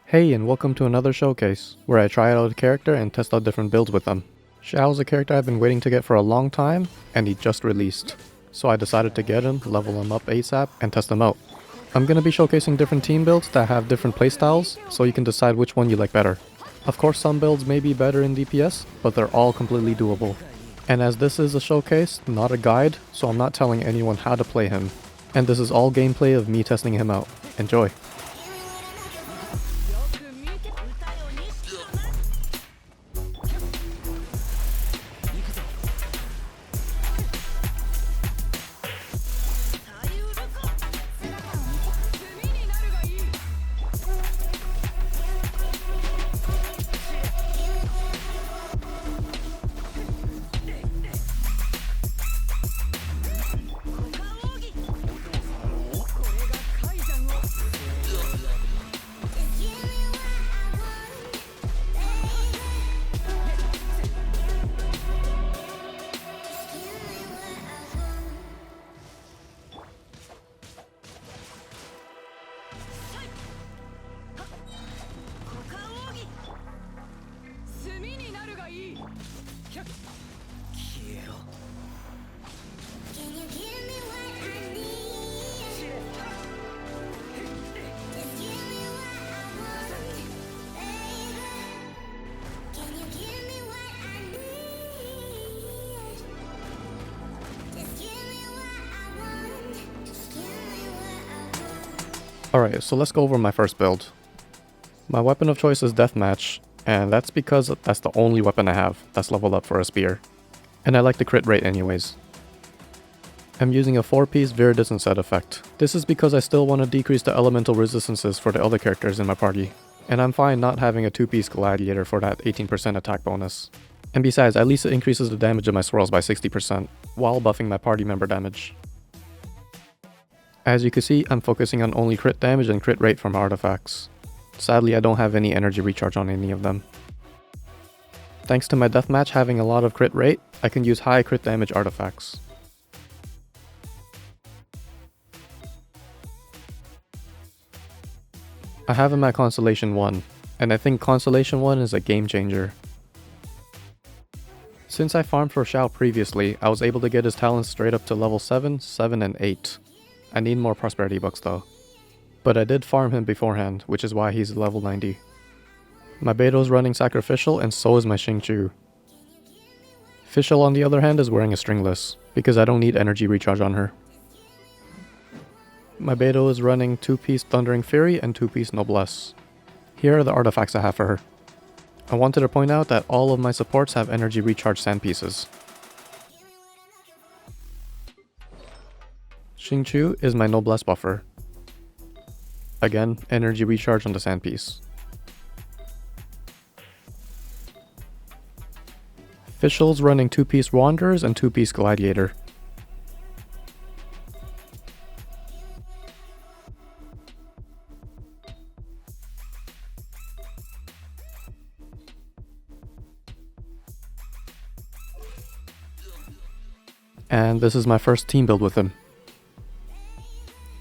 Hey, and welcome to another showcase, where I try out a character and test out different builds with them. Xiao's a character I've been waiting to get for a long time, and he just released. So I decided to get him, level him up ASAP, and test him out. I'm going to be showcasing different team builds that have different playstyles, so you can decide which one you like better. Of course some builds may be better in DPS, but they're all completely doable. And as this is a showcase, not a guide, so I'm not telling anyone how to play him. And this is all gameplay of me testing him out. Enjoy! Alright, so let's go over my first build. My weapon of choice is Deathmatch, and that's because that's the only weapon I have that's leveled up for a spear. And I like the crit rate anyways. I'm using a 4-piece Viridescent set effect. This is because I still want to decrease the elemental resistances for the other characters in my party. And I'm fine not having a 2-piece Gladiator for that 18% attack bonus. And besides, at least it increases the damage of my swirls by 60%, while buffing my party member damage. As you can see, I'm focusing on only crit damage and crit rate from artifacts. Sadly, I don't have any energy recharge on any of them. Thanks to my Deathmatch having a lot of crit rate, I can use high crit damage artifacts. I have him at Constellation 1, and I think Constellation 1 is a game changer. Since I farmed for Xiao previously, I was able to get his talents straight up to level 7, 7, and 8. I need more prosperity bucks though. But I did farm him beforehand, which is why he's level 90. My Beidou is running Sacrificial, and so is my Xingqiu. Fischl on the other hand is wearing a Stringless, because I don't need energy recharge on her. My Beidou is running 2-piece Thundering Fury and 2-piece Noblesse. Here are the artifacts I have for her. I wanted to point out that all of my supports have energy recharge sand pieces. Xingqiu is my Noblesse buffer. Again, energy recharge on the sand piece. Fischl's running 2-piece Wanderers and 2-piece Gladiator. And this is my first team build with him.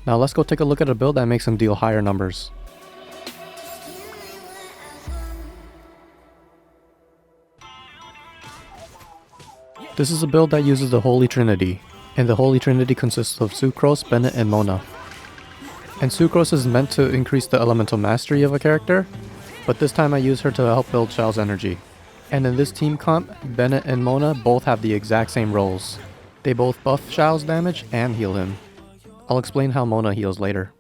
Now let's go take a look at a build that makes him deal higher numbers. This is a build that uses the Holy Trinity, and the Holy Trinity consists of Sucrose, Bennett, and Mona. And Sucrose is meant to increase the elemental mastery of a character, but this time I use her to help build Xiao's energy. And in this team comp, Bennett and Mona both have the exact same roles. They both buff Xiao's damage and heal him. I'll explain how Mona heals later.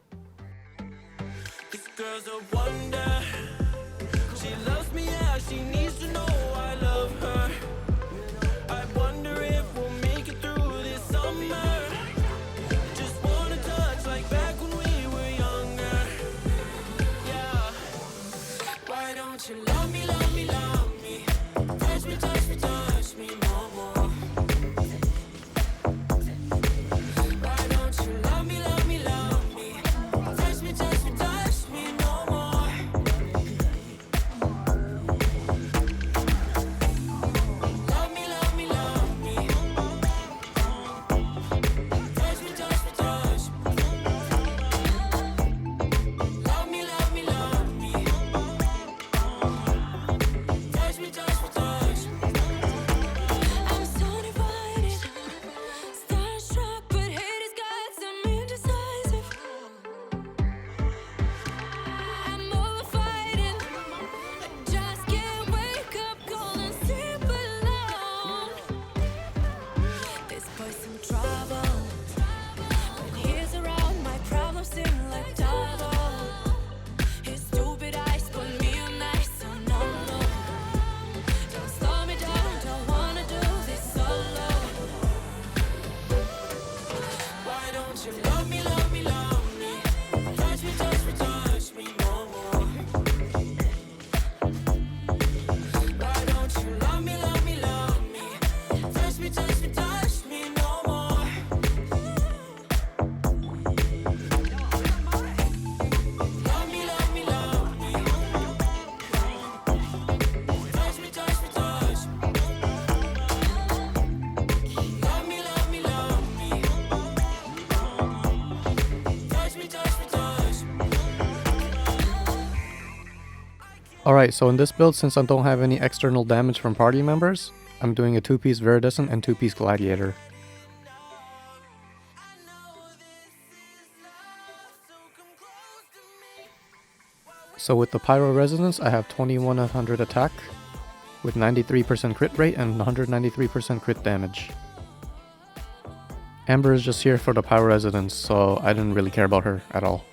Alright, so in this build, since I don't have any external damage from party members, I'm doing a 2-piece Viridescent and 2-piece Gladiator. So with the Pyro Resonance, I have 2100 attack, with 93% crit rate and 193% crit damage. Amber is just here for the Pyro Resonance, so I didn't really care about her at all.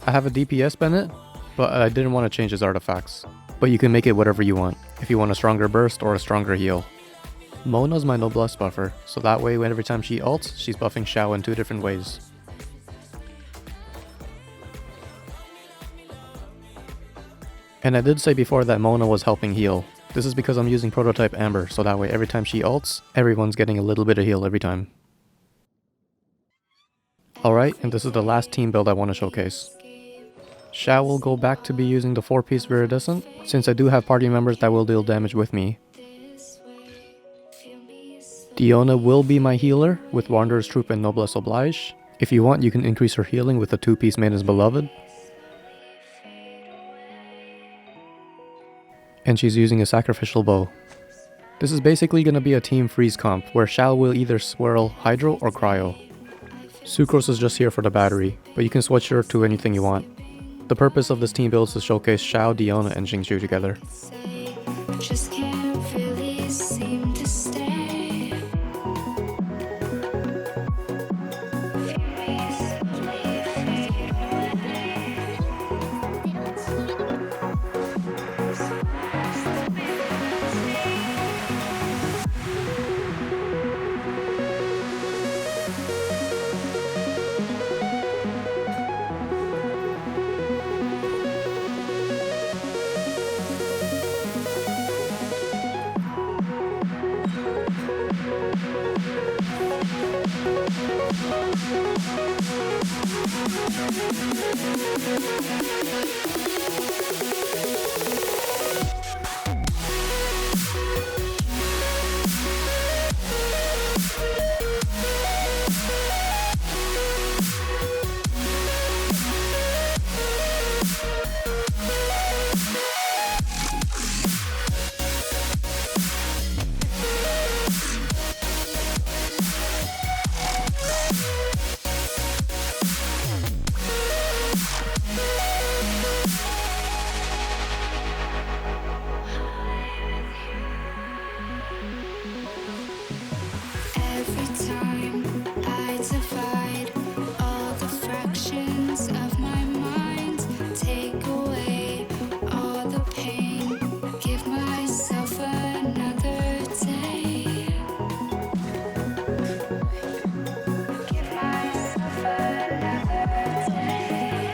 I have a DPS Bennett, but I didn't want to change his artifacts. But you can make it whatever you want, if you want a stronger burst or a stronger heal. Mona's my Noblesse buffer, so that way every time she ults, she's buffing Xiao in 2 different ways. And I did say before that Mona was helping heal. This is because I'm using Prototype Amber, so that way every time she ults, everyone's getting a little bit of heal every time. Alright, and this is the last team build I want to showcase. Xiao will go back to be using the 4-piece Viridescent, since I do have party members that will deal damage with me. Diona will be my healer, with Wanderer's Troupe and Noblesse Oblige. If you want, you can increase her healing with the 2-piece Maiden's Beloved. And she's using a Sacrificial Bow. This is basically going to be a team freeze comp, where Xiao will either swirl Hydro or Cryo. Sucrose is just here for the battery, but you can switch her to anything you want. The purpose of this team build is to showcase Xiao, Diona, and Xingqiu together. Just can't really seem to stay. Every time I divide all the fractions of my mind, take away all the pain, give myself another day. Give myself another day.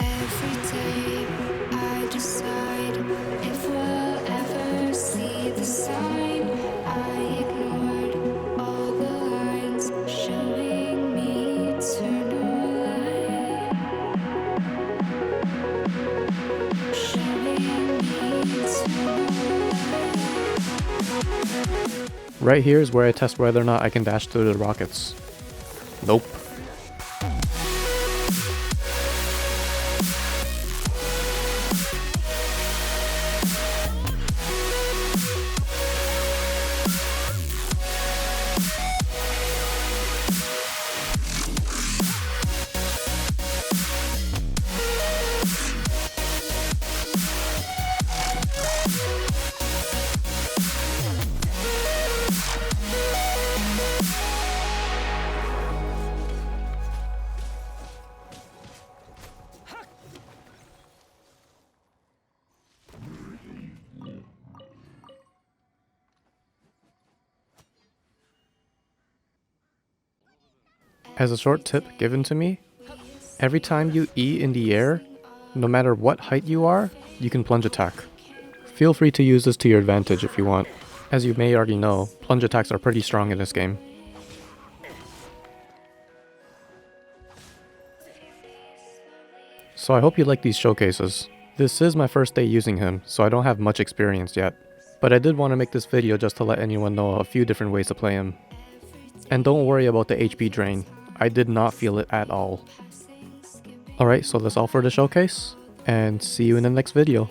Every day I decide if we'll ever see the sign. I ignored all the lines showing me eternal light. Showing me eternal light. Right here is where I test whether or not I can dash through the rockets. Nope. As a short tip given to me, every time you E in the air, no matter what height you are, you can plunge attack. Feel free to use this to your advantage if you want. As you may already know, plunge attacks are pretty strong in this game. So I hope you like these showcases. This is my first day using him, so I don't have much experience yet. But I did want to make this video just to let anyone know a few different ways to play him. And don't worry about the HP drain. I did not feel it at all. Alright, so that's all for the showcase, and see you in the next video.